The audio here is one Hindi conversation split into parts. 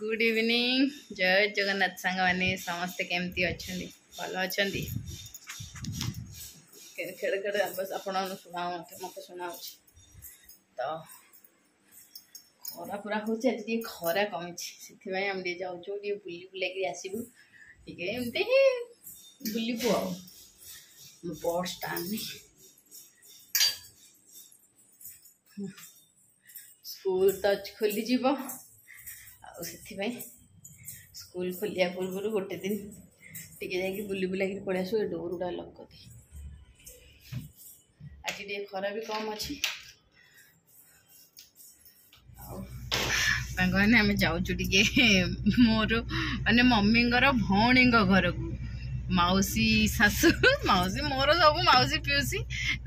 गुड इवनिंग जय जगन्नाथ सांग मैंने समस्ते केमती अच्छा भल अच्छा खेड़ खेड़ बस आप शुणा मत शुणा तो खरा पूरा हूँ आज खरा कमी से आम जाऊँ बुली बुलाक आसबू टे एमती ही बुलबू आ बस स्टाण स्कूल तो खोली से स्कूल खोलिया पूर्व गोटे दिन टे जा बुली बुलाक पड़े आसू डोर गुड़ा लक कर आज टे खरा भी कम अच्छी मैंने आम जाऊँ टे मोर माने मम्मी भौणी घर को मौसी सासू मौसी मोर सब मौसी पीऊसी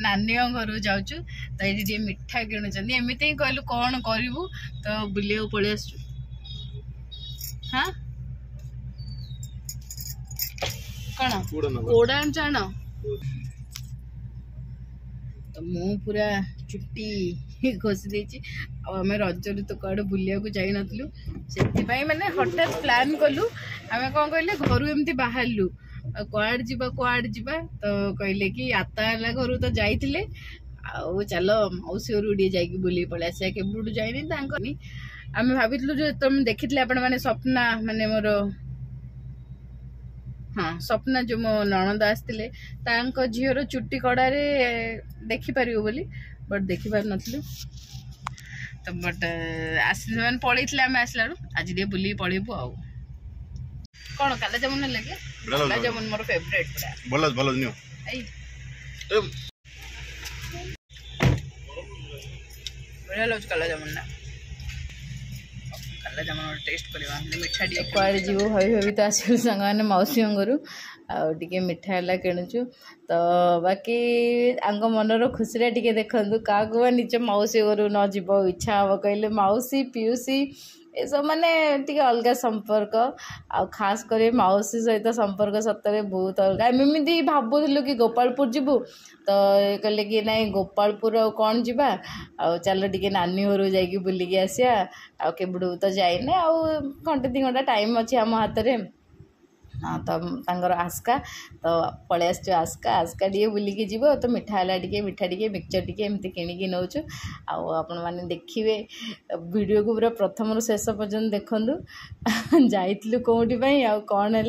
नानी घर जाऊँ तो ये मिठा किणुच्च एमती ही कहलु कौन करूँ तो बुलिया पलि आसु हाँ कौन कोड़ा आण तो मु पूरा चुट्टी घोषि देछि आम रजर तो कड़े बुलिया को जाई नथलु से माने हठात प्लान कलु आम कौन कहले घर एमती बाहरलु कुआड़ जीवा तो कहले कि आता घर तो जाइए आउ चल मौसी घर उड़े जाकि बुली पलि आसा केबुटू जाइनी आम भाविलु जो तुम देखी आपण मैंने सपना माने मोर हाँ सपना जो मो नणंद आसते झीर चुट्टी कड़े देखिपर बोली बट देखिपार नथलु तो बट आस पलि आम आसला आज टे बुली पलैबू आउ कौन काला जामुन लगे काला जामुन मोर फेवरेट पूरा बोला बोला नियो बढ़िया लगे काला जामुन ना काला जामुन टेस्ट करवा मिठा टी कुआड़े जीव हई हई तो आसलु सांग मैंने मौसी घर आगे मिठा है किणुचु तो बाकी आंग मनर खुशी टे देखु क्या निज मौसी घर न जीव इच्छा हम कहले मौसी पीऊसी ये सब माने टी अलग संपर्क आ खास कर मौसी सहित संपर्क सतरे बहुत अलग एमती भावुलु कि गोपालपुर जीवु तो कहले कि नहीं गोपालपुर आ कौन जीवा आ चल टे नानी घर जाकि बुलिकी आसिया आ केबुडू तो जाइने आ घंटे 2 घंटा टाइम अच्छी आम हाथ में हाँ तो आस्का तो पलि आस आस्का टे बुलिकी जीव तो मिठा है मिठा टे मिक्सचर टे एमती किणिकी नौ आपण मैंने देखिए वीडियो को पूरा प्रथम शेष पर्यंत देखु जाइलु कौटी आ कौन है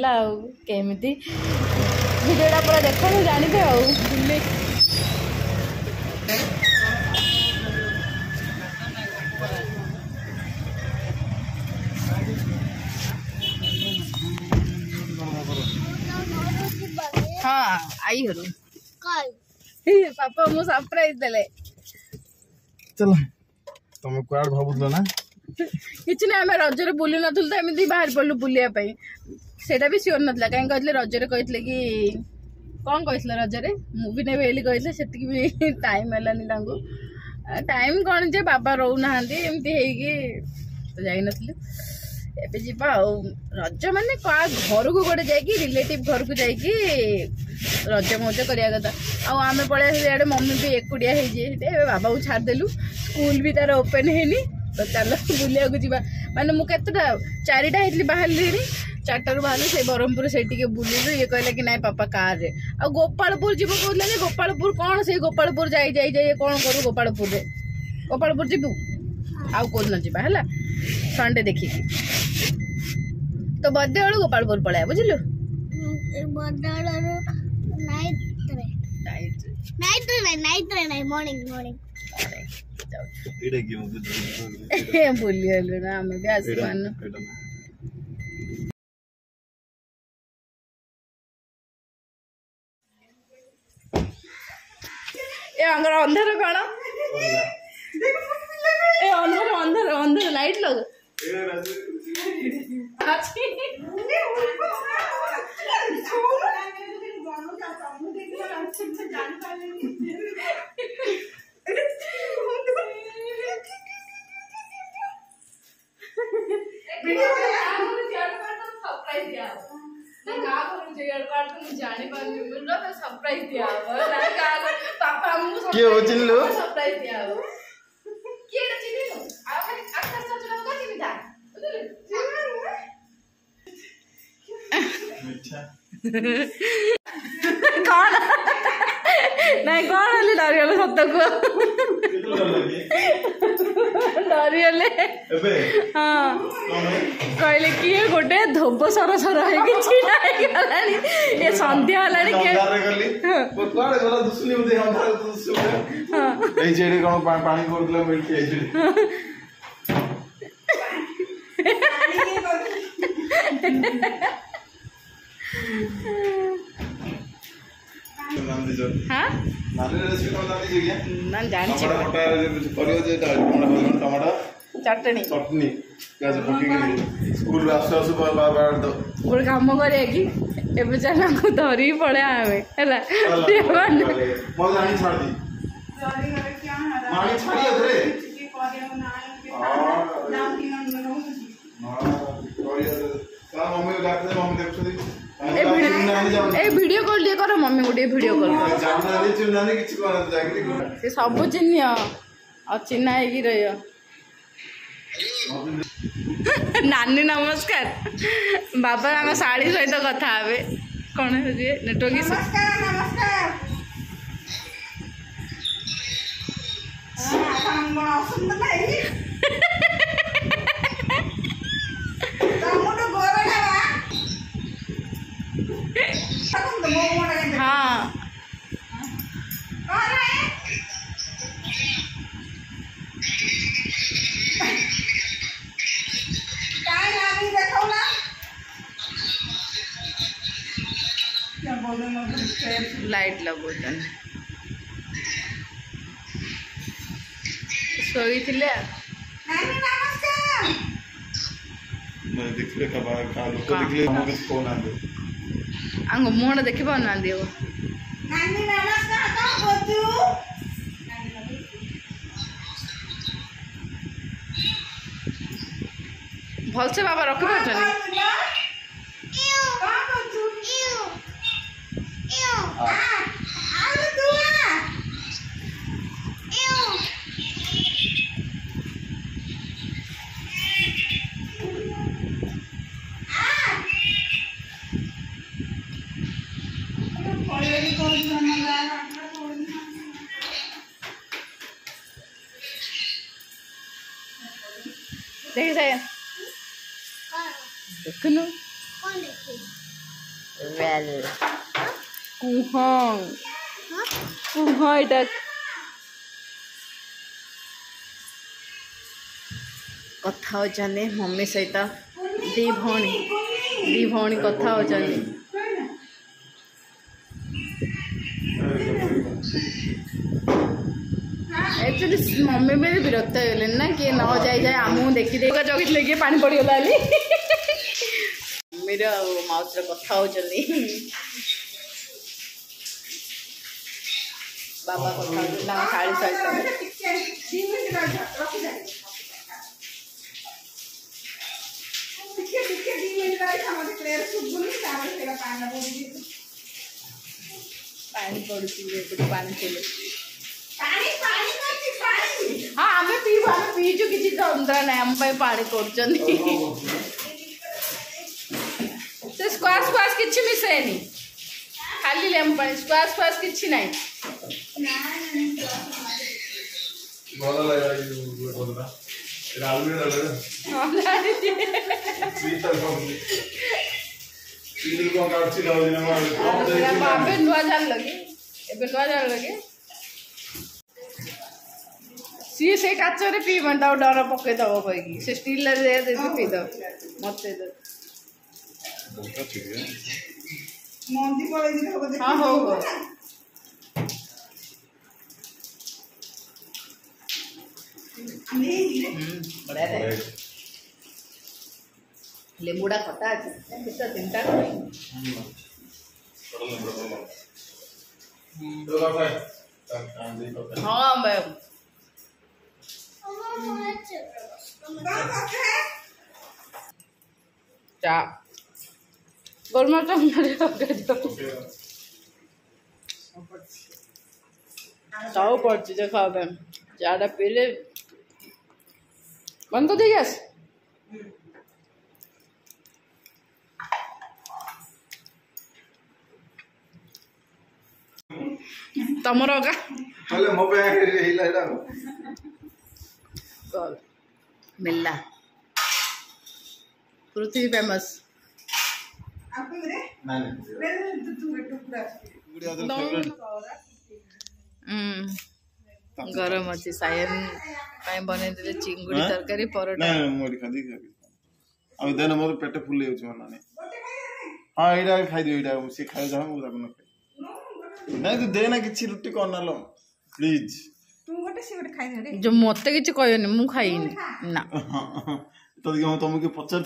केमिति वीडियोटा पूरा देखो जानिबे आ हाँ आई हरु पापा मु सरप्राइज देले चलो तुम कुआड़ भाबुल ना किछ ना हमें रजरे बुली नथुल तो एमती बाहर पड़लु बुलिया पई सेटा भी सियोर नथला काहे कहले रजरे कहले कि कौन कहले रजरे मूवी ने बेली कहले सेति भी टाइम हलानी तांगु टाइम कौन जे बाबा रहू नाहंती एमती हेगी तो जाई नथलु एबे जीवा रज माने घर को गोटे जाकि रिलेटिव घर को जाकि रज मौज करिया कथा आम पलि आस मम्मी भी एकुटिया हो बाबा को छाड़देलु स्कूल भी तार ओपन है तो चल बुलिया को जीवा माने मु केतटा 4टा हेतली बाहरली 4टारू बाहर से ब्रह्मपुर से बुलिलु ये कहले कि नाई पापा कार रे आ गोपालपुर जीव कहले गोपालपुर कौन से गोपालपुर जाई जाई जाई कौन करू गोपालपुर जीवु आउ कोन न जीवा हला संडे देखी तो बर्थडे बेलू गोपालपुर पलाया बुझलु बुली ना आम भी आस अंधार कौन अंधार अंधार लाइट लग सरप्राइज ମିଠା କଣ ନାଇଁ କଣ ହେଲେ ଡରିଗଲେ ସତ କୁହ ଡରିଗଲେ ହଁ କହିଲେ କିଏ ଗୋଟେ ଧୋବ ସରସର ହେଇକି ଛିଡ଼ା ହେଇଗଲାଣି ଏ ସନ୍ଧ୍ୟା ହେଲାଣି ପାଣି କରୁଥିଲା चटनी चटनी स्कूल आसु आसु गोटे काम करिया कि एबे चला को धरी पड़े आवे हैला वीडियो कॉल लिए करो मम्मी गोटे वीडियो कॉल कर सब चिन्ह और चिन्ह है रही नानी नमस्कार बाबा आम शाढ़ी सहित कथा हे कौन नेटवर्क हाँ लाइट लगोचन सोई थिले देखले का लोक देखले हम के फोन आ दे अंग मोड़ देखि पाना दियो नानी नमस्कार का बोतू भल से बाबा रख पाछन देख साया देखनु वेल कुहं कुहं इटा कथा होचने मम्मी सहित दी भौणी कथा होचने एक्चुअली मम्मी भी विरक्त हो ना किए न जाए जाए आमू देखी दे जगत लगे पानी पड़गला मम्मी माउस कथा हो बाबा कथा शाढ़ी सहित पानी पड़ू पानी चले हाँ आम पीबू आम पीचु किसी तंत्र ना आम पानी कर स्क्वाश फ्वाश किसी मिसेनी खाली लेमु पानी स्क्वाश फ्वाश किसी ना नुआ जान लगे सी से काचरे पीबन डर पकईदब कहीकि से स्टील पीद मत हाँ हो लेबुड़ा खटा अच्छे तीन टा हाँ मैम चा गोलमा चाव पड़ती देखा मैम चाटा पीले बंद कर दी गैस तमर अगा हेले मो पे हेला एटा कॉल मिलला पृथ्वी फेमस गरम अच्छी सायन बने चिंगुड़ी तरकारी परोटा देन मोर पेट फुल माने हाँ यहाँ खाई दियो यहाँ सी खाई जा नहीं तू देना किसी रुटी करना लो प्लीज जो मत कि कहनी मु खाइनी ना तो तुमको पचार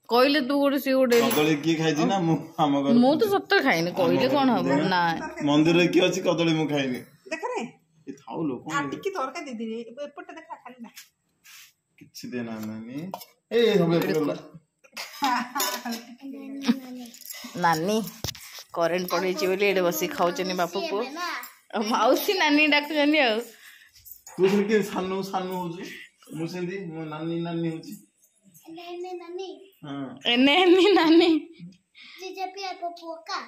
कहले तू गोटे सी गोटे कदली किए खाई ना मु तो सत्तर खाइनी कहले कौन हम ना मंदिर रे किए अछि कदली मु खाइनी देख रे ए थाउ लोक आ टिकी तोरका दे दे एपट देखा खाली ना किछि देना नानी ए हम नानी करेन्ट पड़े बोली एडे बसी खाऊचनी बापू पुओ माउसी नानी डाकुचनी आ तू से के सानू सानू होजी मु सेंदी मो नानी नानी होजी एने नानी हां एने एने नानी जीजेपी आ पपुका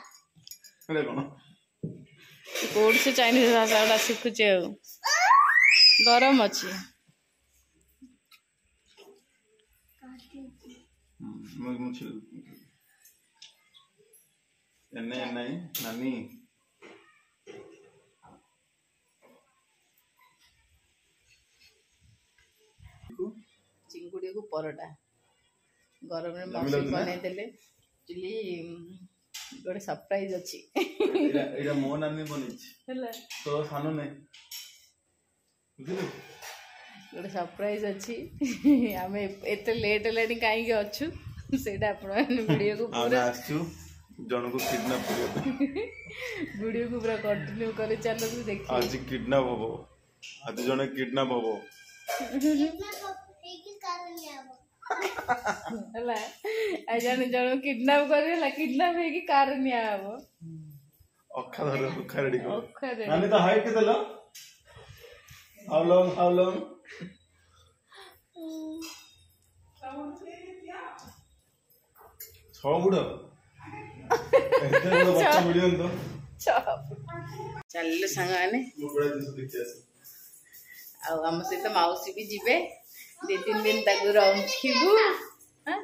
अरे कोन कोड से चाइनीज भाषा शिखुचे गरम अच्छी मुझे एने नहीं नानी चिंगुड़ी को परोटा गरम में मौसी बनै देले एक्चुअली गोटे सरप्राइज अछि एटा मो नानी बनै छी हला तो सानो नै बुझिलो गोटे सरप्राइज अछि हमें एते लेट लेनी काई के अछु सेटा अपन वीडियो को पूरा आसु जन को किडनैप करियो वीडियो को पूरा कंटिन्यू करे चलो तू देख आज किडनैप होबो आज जने किडनैप होबो हला आ जने जन किडनैप करे किडनैप हे की कार निया हबो अखा धर अखा रेडी को अखा रेडी नानी तो हाइट के देलो हाउ लॉन्ग छो बुड़ एते बड़ बच्चा मिलियन तो चल संगाने बड़ा दिन से देखते आ हम सहित मौसी भी जीवे 2-3 दिन तक रखिबू हां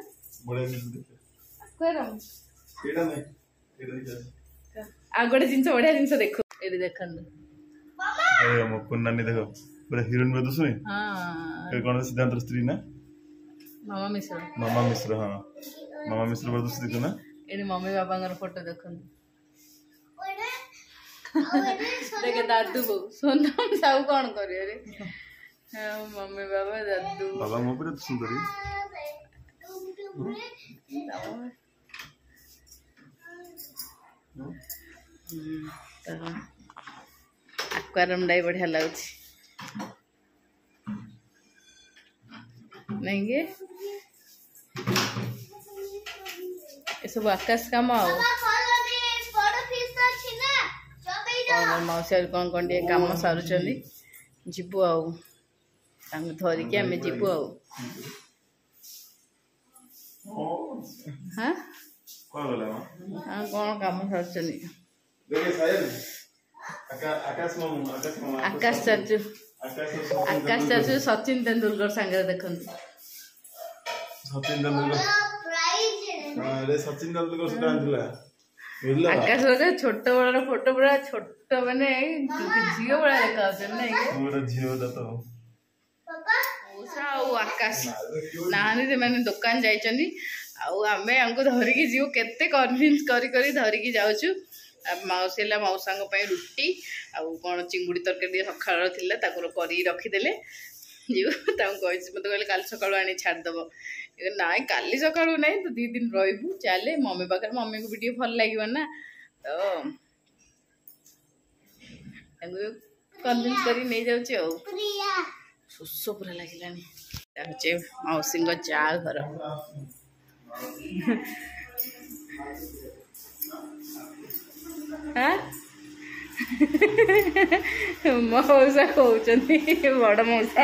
बड़ा दिन से देखते करम एटा नहीं एटा नहीं आ गोटे जिंस बढ़िया जिंस देखो एडी देखन ए हम कुन्नानी देखो बड़ा हीरोइन में दुसरी हां ए कोन सिद्धांत स्त्री ना मामा मिश्र हां मामा मिश्र बड़ा दुसरी देखो ना एडी मम्मी पापा का फोटो देखन देखे दादू को सोनम साहू कौन करे रे मम्मी बाबा दादू बाबा मो पूरा सुंदर एक्वेरियम डाई बढ़िया लगुच नहीं गे ये सब आकाश काम आओ मौसी कौन कौन टे कम सारूँ जीवु धरिकी आम जीवु हाँ हाँ कौन कम सारूँ आकाश चाचू सचिन तेंदुलकर सांगे देखते सचिन तेंदुलकर आकाश छोट बड़ फोटो पूरा छोट माने झील बड़ा देखा झील आकाश नानी मैंने दुकान जाइछनी आमे हमको धरिकी जीव केते कन्विंस करी धरिकी जाऊछु मौसी मौसा रुटी आउ कौन चिंगुड़ी तरकारी सकाळ थिला ताको करी रखीदेले जीव मत कहले काल सकाळु आनी छाड़देव ना काली सकाळु ना तो 2 दिन रही चले मम्मी पाखे मम्मी को भी टे भल लगे ना तो कन्विंस कर नहीं जाऊँ शोष पूरा लगे मौसी चा घर मौसा कहते बड़ मौसा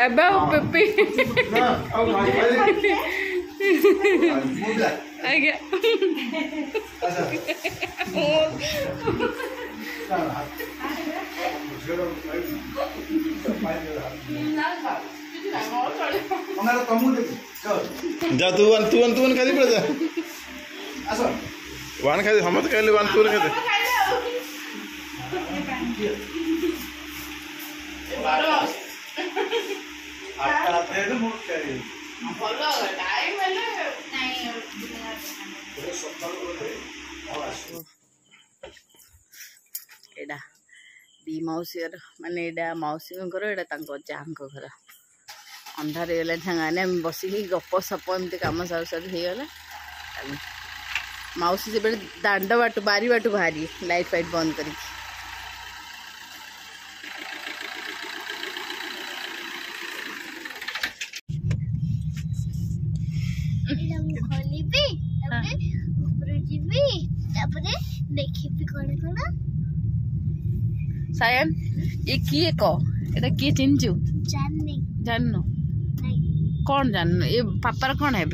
अब पेपी ଆଜ୍ଞା जा तू वन खाई पड़े जा वन खाई हम तो खाइले वन तू खाई एडा दी मौसी माने एडा मौसी घर एडा जांग घर अंधार हो गला बसिक गप सप एमती कम सारू सारू हो गला मौसी से दांड बाटू बारी बाटू बाहरी लाइट फाइट बंद कर सायन ये किए क एटा किए चिन्चु जान कौन जान ये पापार कौन है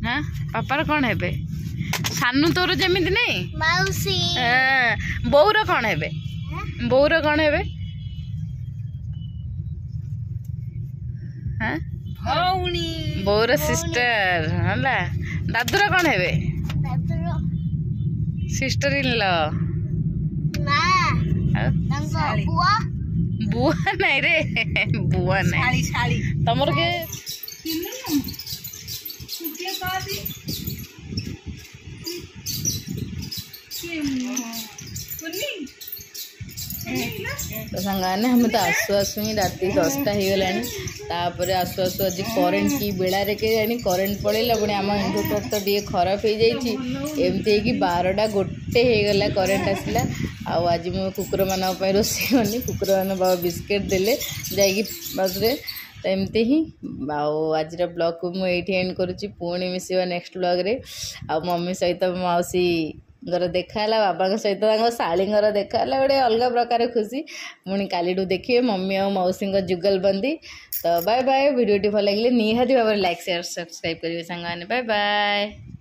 हाँ पापार कौन है सानू तोर जमी नहीं मौसी बोर कौन है बोर कौन है हाँ बोर सिस्टर है दादुर कौन है सिस्टर इन लॉ बुआ नहीं रे बुआ नहीं तमर के तो संगाने हम तो आसु आसु ही राति 10टा हो गला आसु आसु आज करेन्ट की बेड़ा रे के जानी करेन्ट पड़ेगा पुणी आम इनभर्टर तो टे खराब हो जाएगी एमती कि 12टा गोटे हो गला करेन्ट आसला आज मो कुकुर मान रोषे करनी कुकुर मान बाबा बिस्किट देले जाइए बाजरे तो एमती ही आज ब्लॉग को मुझे एंड करुँची पुणी मिसवा नेक्स्ट ब्लॉग रे आ मम्मी सहित मौसी घर देखाला बाबा सहित शाड़ी देखाला गोटे अलग प्रकार खुशी पुणी काली देखिए मम्मी और मौसी जुगलबंदी तो बाय बाय वीडियो भल लगे निहाती भाव लाइक शेयर सब्सक्राइब करेंगे सांग बाय बाय।